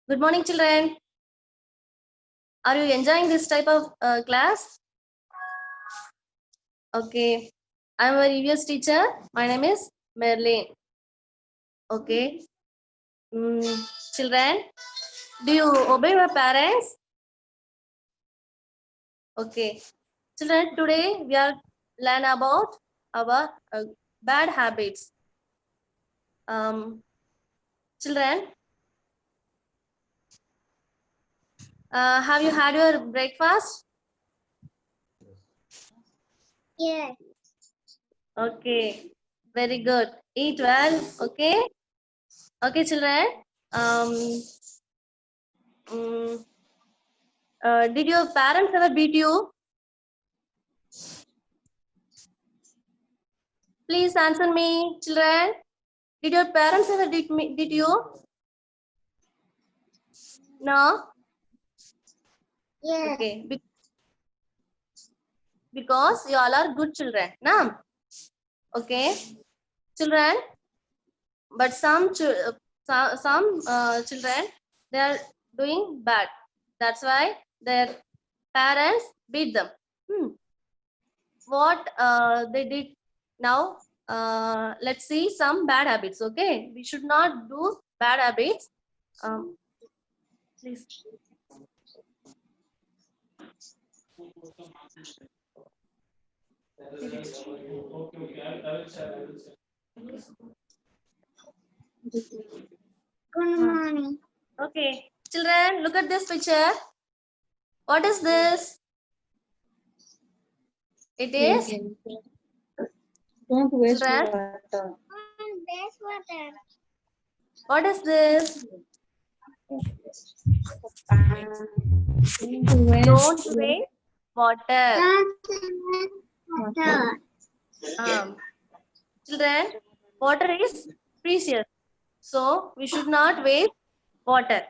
Good morning, children. Are you enjoying this type of class? Okay. I'm a EVS teacher. My name is Merlin. Okay. Children, do you obey your parents? Okay. Children, today we are learn about our bad habits. Children, have you had your breakfast? Yes. Okay. Very good. Eat well. Okay. Okay, children. Did your parents ever beat you? Please answer me, children. Did your parents ever did you? No? Yes. Okay. Because you all are good children. No? Okay. Children, but some children, they are doing bad. That's why their parents beat them. What they did now? Let's see some bad habits. Okay, we should not do bad habits. Please. Good morning. Okay, children, look at this picture. What is this? It is Don't waste children. water. Waste water. What is this? Don't waste water. Water. Children, water is precious, so we should not waste water.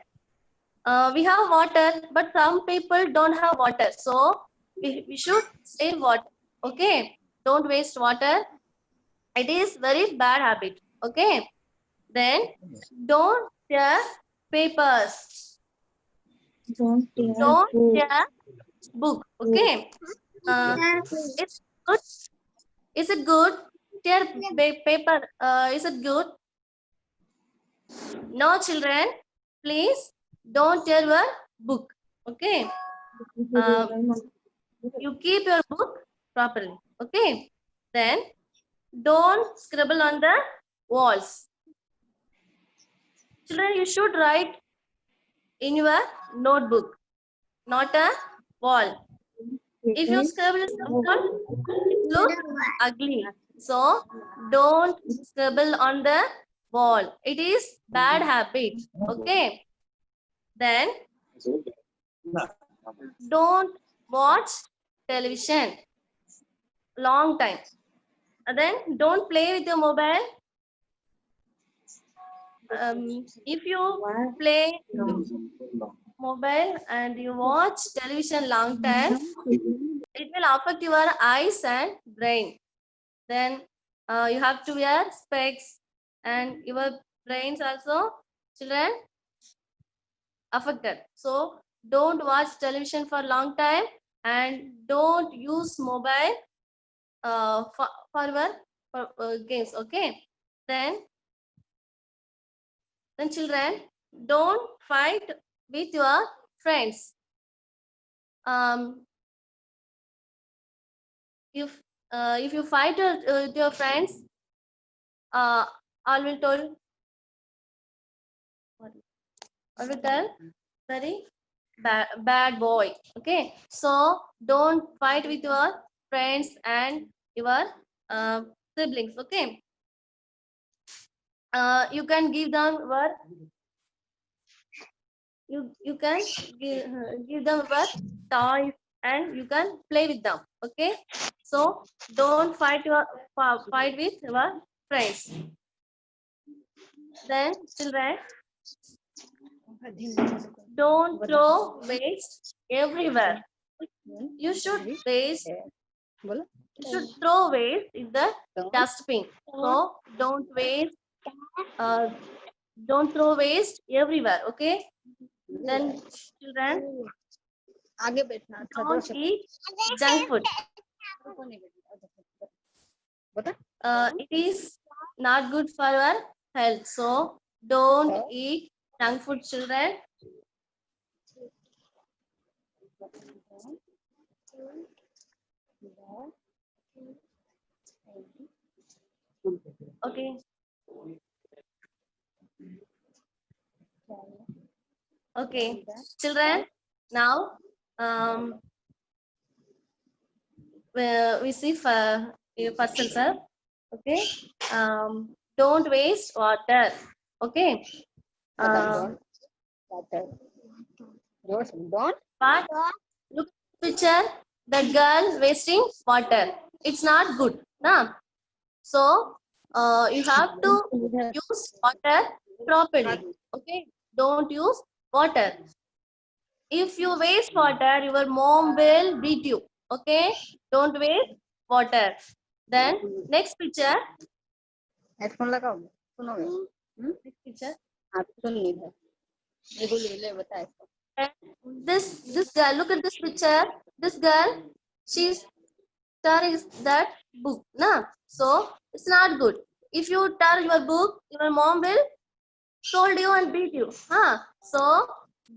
We have water, but some people don't have water, so we should save water. Okay, don't waste water. It is very bad habit. Okay, then don't tear papers. Don't Don't tear book. Okay, it's good. Is it good? Tear paper. Is it good? No, children. Please don't tear your book. Okay. You keep your book properly. Okay. Then don't scribble on the walls. Children, you should write in your notebook, not a wall. If you scribble in the wall, it looks ugly. So don't scribble on the wall. It is bad habit. Okay. Then don't watch television long time. And then don't play with your mobile. If you play with mobile and you watch television long time, it will affect your eyes and brain. Then you have to wear specs and your brains also, children, affected. So don't watch television for long time and don't use mobile for your games. Okay. Then children, don't fight with your friends. If you fight with your friends, I will tell very bad boy. Okay, so don't fight with your friends and your siblings. Okay, you can give them what you can give them what toys and you can play with them. Okay, so don't fight with your friends. Then children, don't throw waste everywhere. You should throw waste in the dustbin. So don't throw waste everywhere. Okay. Then children, आगे बैठना अच्छा don't eat junk food. बता It is not good for our health. So don't eat junk food, children. Okay. Okay, children. Now, we see for first answer. Okay. Don't waste water. Okay. don't But look at the picture. That girl wasting water. It's not good. Nah. So you have to use water properly. Okay. Don't use water. If you waste water, your mom will beat you. Okay. Don't waste water. Then next picture. Headphone लगाओ सुनोगे Next picture. आप सुन नहीं है ये बोल ले बता इसको And this girl, look at this picture. This girl, she's tearing that book, na? So it's not good. If you tear your book, your mom will scold you and beat you. Huh? So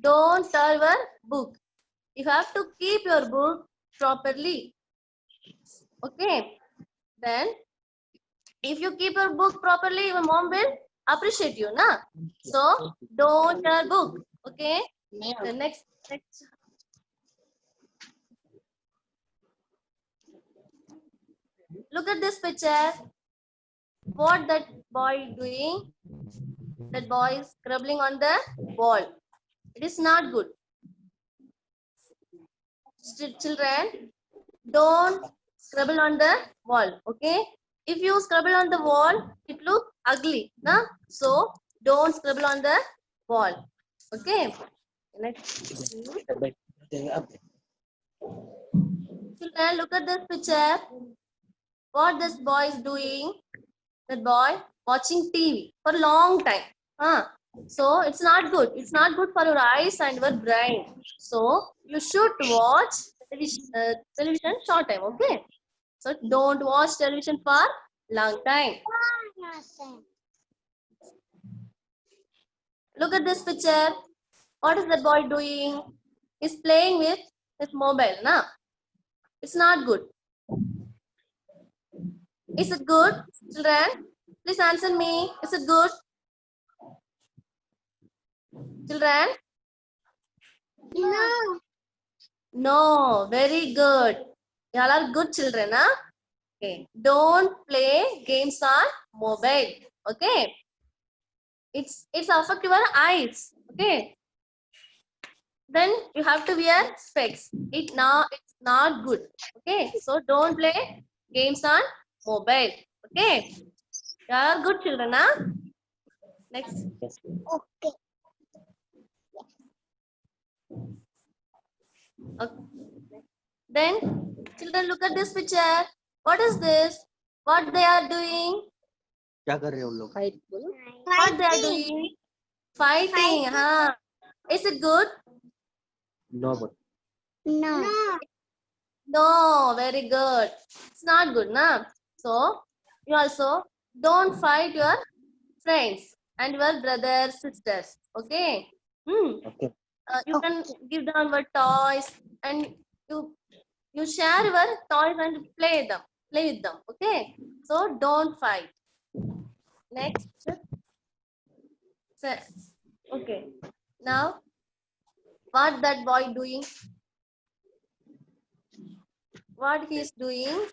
don't tear your book. You have to keep your book properly. Okay. Then if you keep your book properly, your mom will appreciate you, na? So don't tear book. Okay. The next. Look at this picture. What that boy doing? That boy is scribbling on the wall. It is not good. Children, don't scribble on the wall. Okay? If you scribble on the wall, it look ugly. Nah? So don't scribble on the wall. Okay? Next. Children, look at this picture. What this boy is doing? That boy watching TV for a long time. So it's not good. It's not good for your eyes and your brain. So you should watch television short time. Okay. So don't watch television for long time. Look at this picture. What is the boy doing? He's playing with his mobile. Nah? It's not good. Is it good, children? Please answer me. Is it good? Children? No. No, very good. You all are good children, huh? Okay. Don't play games on mobile. Okay. It's affect your eyes. Okay. Then you have to wear specs. It's not good. Okay. So don't play games on mobile. Okay. You all are good children, huh? Next. Okay. Okay. Then children, look at this picture. What is this? What they are doing? क्या कर रहे हो लोग fight बोलो What they are doing? Fighting. Huh? Is it good? No but No. No, very good. It's not good, na? So, you also don't fight your friends and your brothers, sisters. Okay? Okay You can give them your toys and you share your toys and play with them. Okay? So, don't fight. Next. So, okay. Now, what that boy doing? What he is doing?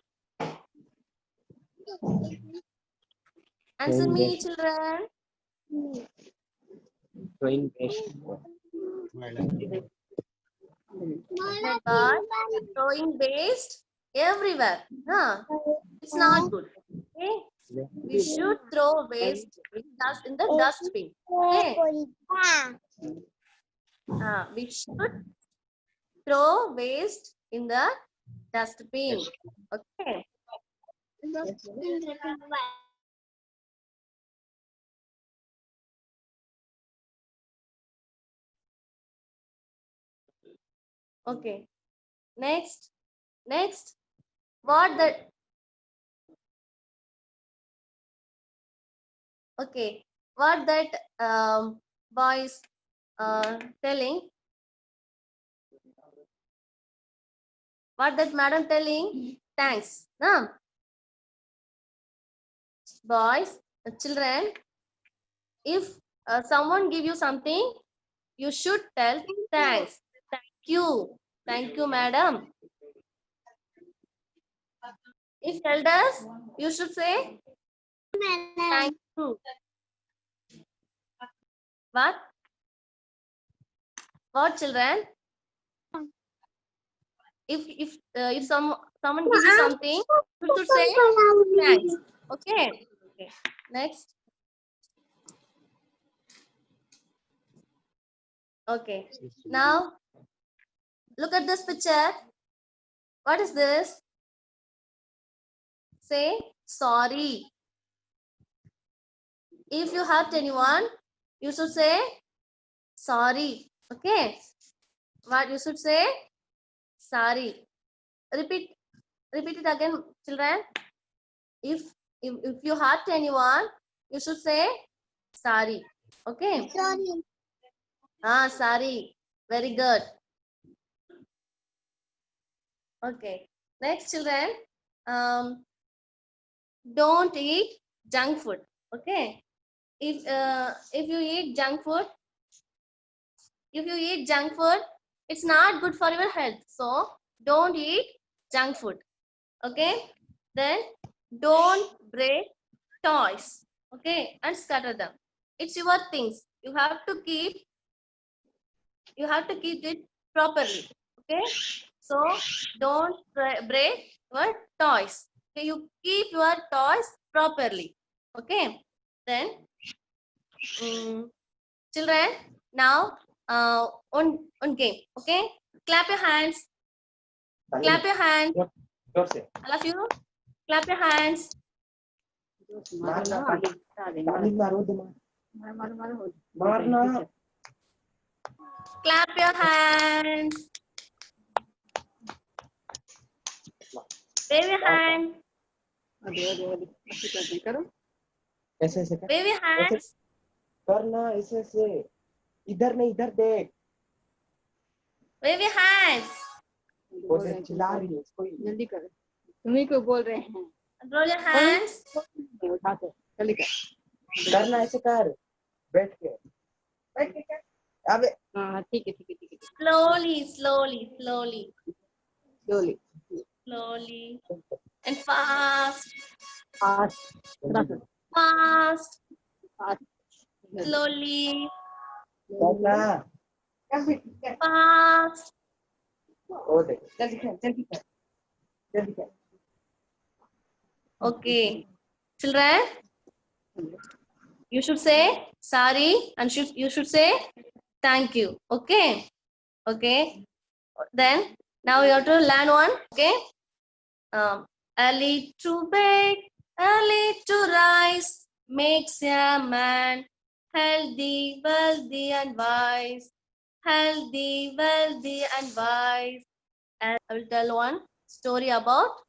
Answer me, children. Train best That boy throwing waste everywhere. Huh? It's not good. Okay? We should throw waste in the dustbin. Okay? We should throw waste in the dustbin. Okay? Okay. Next. What that? Okay. What that boy is telling? What that madam telling? Thanks. No. Boys, children, if someone give you something, you should tell thanks. Thank you, madam. If elders, you should say thank you. What? What, children? If someone gives you something, you should say thanks. Okay. Okay. Next. Okay. Now look at this picture. What is this? Say sorry. If you hurt anyone, you should say sorry. Okay. What you should say? Sorry. Repeat it again, children. If you hurt anyone, you should say sorry. Okay. Sorry. Sorry. Very good. Okay. Next, children. Don't eat junk food. Okay. If you eat junk food, it's not good for your health. So don't eat junk food. Okay. Then don't break toys. Okay, and scatter them. It's your things. You have to keep it properly. Okay. So don't break your toys. Okay, you keep your toys properly. Okay. Then children, now on game. Okay. Clap your hands. Clap your hands. जोर से All of you. Clap your hands. मारना ताली मारो दिमाग मारना Clap your hands. Wave your hand. ऐसे ऐसे कर Wave your hands. करना ऐसे ऐसे इधर नहीं इधर देख Wave your hands. वो से चिल्ला रही है इसको जल्दी करो, तुम्ही को बोल रहे हैं। Roll your hands. उठाते जल्दी कर। करना ऐसे कर बैठ के कर अबे हाँ ठीक है। Slowly. slowly And fast. fast Slowly. करना Fast. वो देख जल्दी कर Okay. Children, you should say sorry and you should say thank you. Okay. Okay. Then now you have to learn one. Okay. Early to bed, early to rise makes a man healthy, wealthy, and wise. Healthy, wealthy, and wise. And I will tell one story about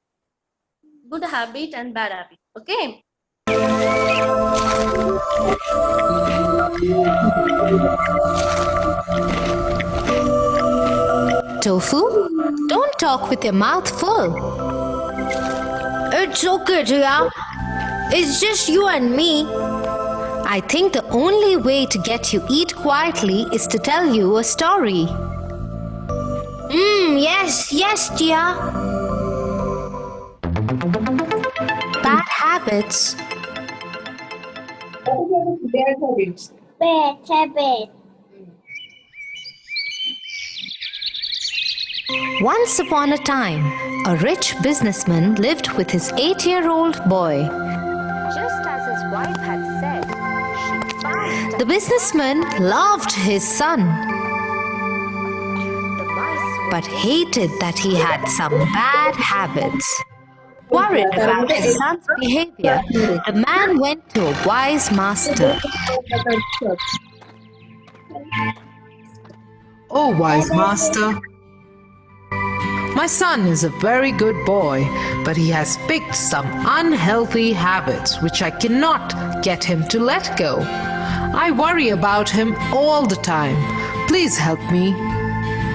good habit and bad habit. Okay. Tofu, don't talk with your mouth full. It's okay, Jaya. It's just you and me. I think the only way to get you eat quietly is to tell you a story. Yes, Jaya. Bad habits. Bad habit. Once upon a time, a rich businessman lived with his 8-year-old boy. Just as his wife had said, she found the businessman loved his son, but hated that he had some bad habits. Worried about his son's behavior, the man went to a wise master. Oh, wise master, My son is a very good boy, but he has picked some unhealthy habits which I cannot get him to let go. I worry about him all the time. Please help me.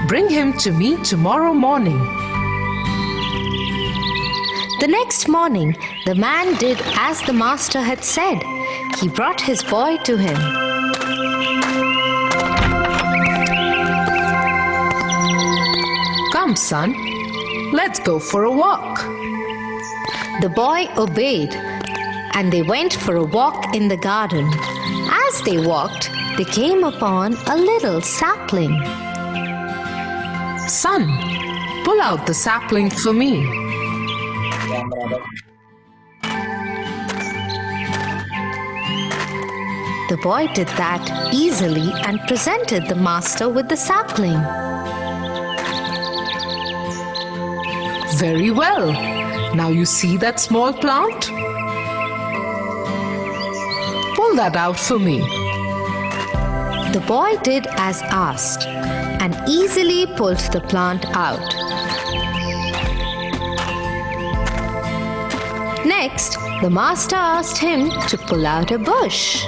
Bring him to me tomorrow morning. The next morning, the man did as the master had said. He brought his boy to him. Come, son, let's go for a walk. The boy obeyed, and they went for a walk in the garden. As they walked, they came upon a little sapling. Son, pull out the sapling for me. The boy did that easily and presented the master with the sapling. Very well. Now you see that small plant? Pull that out for me. The boy did as asked and easily pulled the plant out. Next, the master asked him to pull out a bush.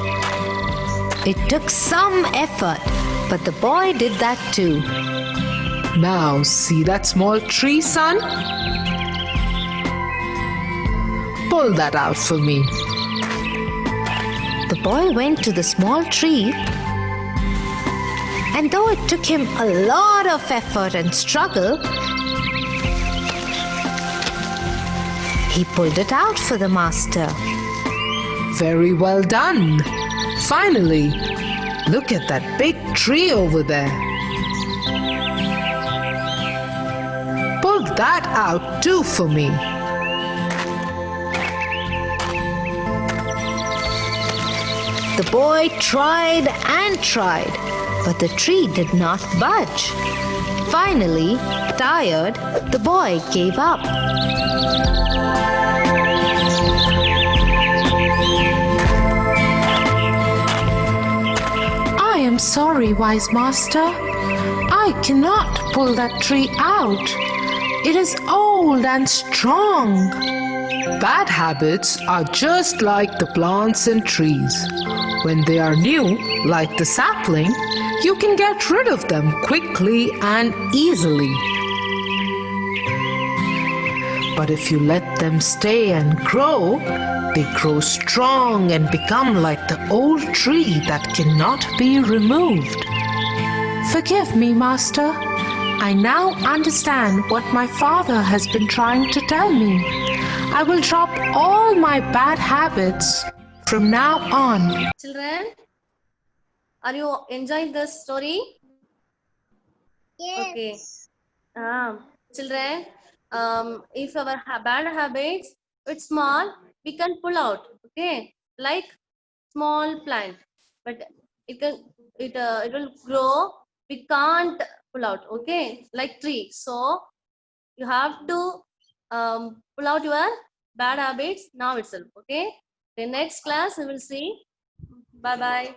It took some effort, but the boy did that too. Now see that small tree, son? Pull that out for me. The boy went to the small tree, and though it took him a lot of effort and struggle, he pulled it out for the master. Very well done. Finally, look at that big tree over there. Pull that out too for me. The boy tried and tried, but the tree did not budge. Finally, tired, the boy gave up. I am sorry, wise master. I cannot pull that tree out. It is old and strong. Bad habits are just like the plants and trees. When they are new, like the sapling, you can get rid of them quickly and easily. But if you let them stay and grow, they grow strong and become like the old tree that cannot be removed. Forgive me, Master. I now understand what my father has been trying to tell me. I will drop all my bad habits from now on. Children, are you enjoying this story? Yes. Okay. Children, if our bad habits, it's small, we can pull out. Okay, like small plant, but it will grow. We can't pull out. Okay, like tree. So you have to pull out your bad habits now itself. Okay. The next class we will see. Bye bye.